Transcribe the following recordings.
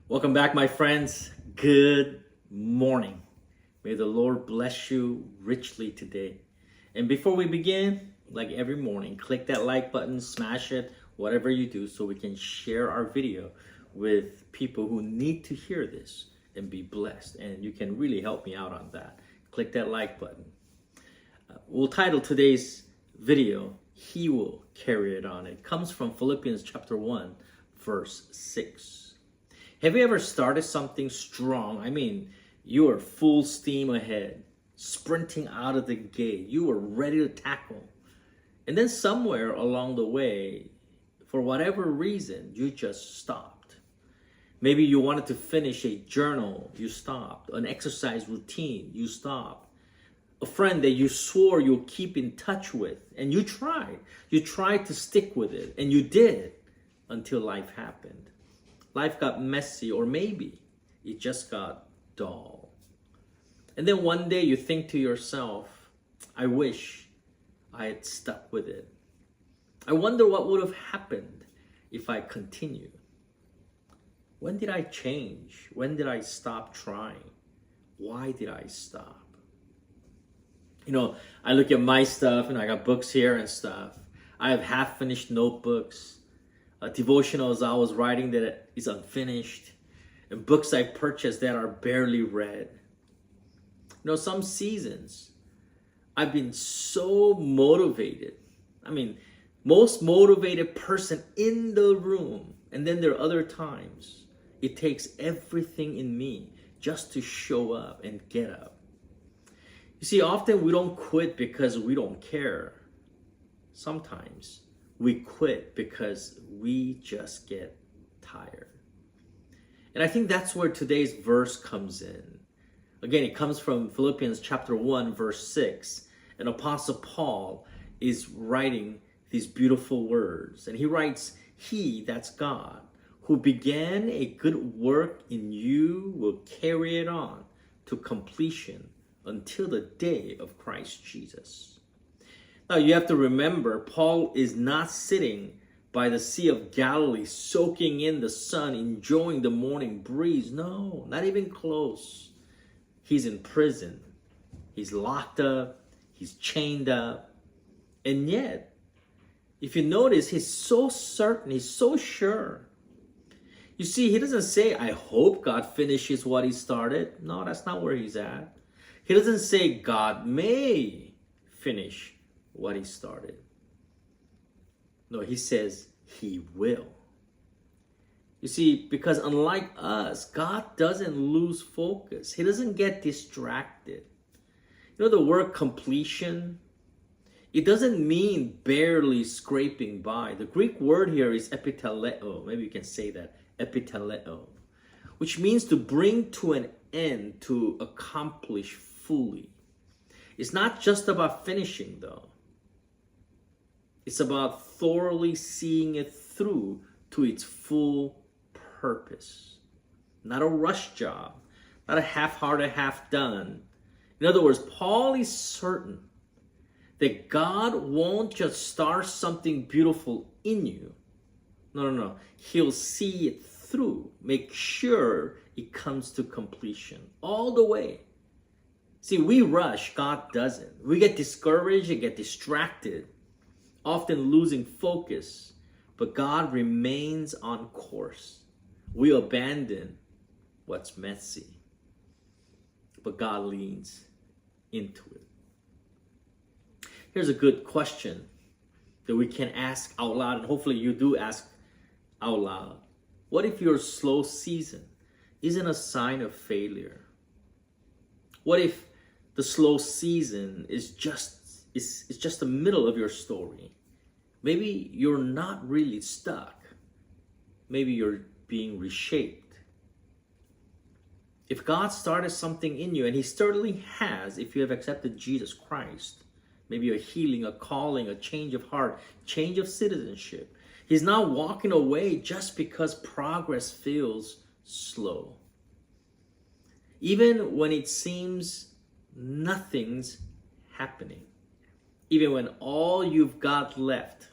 Welcome back, my friends. Good morning. May the Lord bless you richly today. And before we begin, like every morning, click that like button, smash it, whatever you do, so we can share our video with people who need to hear this and be blessed. And you can really help me out on that. Click that like button. We'll title today's video, He Will Carry It On. It comes from Philippians chapter 1, verse 6. Have you ever started something strong? I mean, you are full steam ahead, sprinting out of the gate. You were ready to tackle. And then somewhere along the way, for whatever reason, you just stopped. Maybe you wanted to finish a journal, you stopped. An exercise routine, you stopped. A friend that you swore you'll keep in touch with, and you tried. You tried to stick with it, and you did until life happened. Life got messy, or maybe it just got dull. And then one day you think to yourself, I wish I had stuck with it. I wonder what would have happened if I continued. When did I change? When did I stop trying? Why did I stop? I look at my stuff, I got books here and stuff. I have half-finished notebooks. Devotionals I was writing that is unfinished, and books I purchased that are barely read. Some seasons I've been so motivated. Most motivated person in the room. And then there are other times it takes everything in me just to show up and get up. You see, often we don't quit because we don't care. Sometimes we quit because we just get tired. And I think that's where today's verse comes in. Again, it comes from Philippians chapter 1, verse 6. And Apostle Paul is writing these beautiful words. And he writes, He, that's God, who began a good work in you will carry it on to completion until the day of Christ Jesus. Now, you have to remember, Paul is not sitting by the Sea of Galilee, soaking in the sun, enjoying the morning breeze. No, not even close. He's in prison. He's locked up. He's chained up. And yet, if you notice, he's so certain, he's so sure. You see, he doesn't say, I hope God finishes what he started. No, that's not where he's at. He doesn't say, God may finish what he started. No, he says he will. You see, because unlike us, God doesn't lose focus. He doesn't get distracted. The word completion, it doesn't mean barely scraping by. The Greek word here is epiteleo. Maybe you can say that, epiteleo, which means to bring to an end, to accomplish fully. It's not just about finishing, though. It's about thoroughly seeing it through to its full purpose. Not a rush job, not a half-hearted, half-done. In other words, Paul is certain that God won't just start something beautiful in you. No. He'll see it through, make sure it comes to completion all the way. See, we rush, God doesn't. We get discouraged and get distracted, often losing focus, but God remains on course. We abandon what's messy, but God leans into it. Here's a good question that we can ask out loud, and hopefully you do ask out loud. What if your slow season isn't a sign of failure? What if the slow season is just the middle of your story? Maybe you're not really stuck. Maybe you're being reshaped. If God started something in you, and he certainly has if you have accepted Jesus Christ, maybe a healing, a calling, a change of heart, change of citizenship, he's not walking away just because progress feels slow. Even when it seems nothing's happening. Even when all you've got left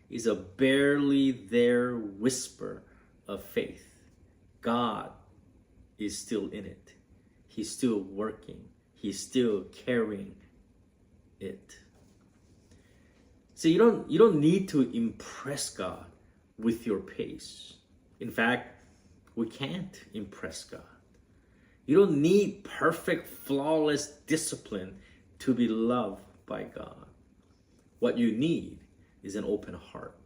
is a barely there whisper of faith. God is still in it. He's still working. He's still carrying it. See, you don't need to impress God with your pace. In fact, we can't impress God. You don't need perfect, flawless discipline to be loved by God. What you need is an open heart,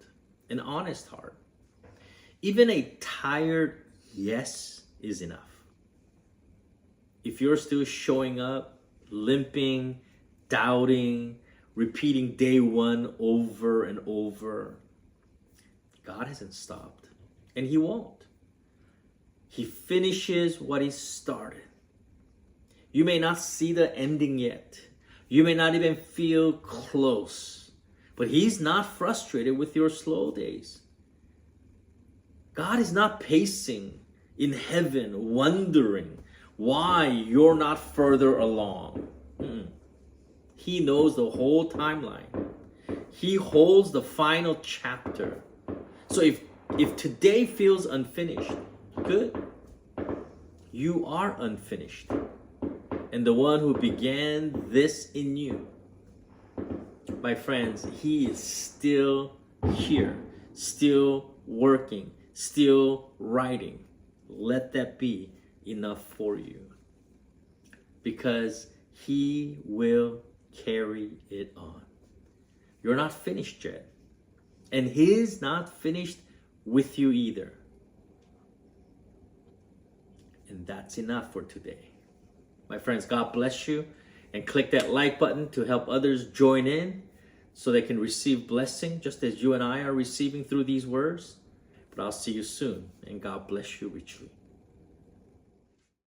an honest heart. Even a tired yes is enough. If you're still showing up, limping, doubting, repeating day one over and over, God hasn't stopped, and He won't. He finishes what He started. You may not see the ending yet. You may not even feel close, but He's not frustrated with your slow days. God is not pacing in heaven, wondering why you're not further along. He knows the whole timeline. He holds the final chapter. So if today feels unfinished, good. You are unfinished. And the one who began this in you, my friends, He is still here, still working, still writing. Let that be enough for you. Because He will carry it on. You're not finished yet. And He's not finished with you either. And that's enough for today. My friends, God bless you. And click that like button to help others join in so they can receive blessing just as you and I are receiving through these words. But I'll see you soon. And God bless you richly.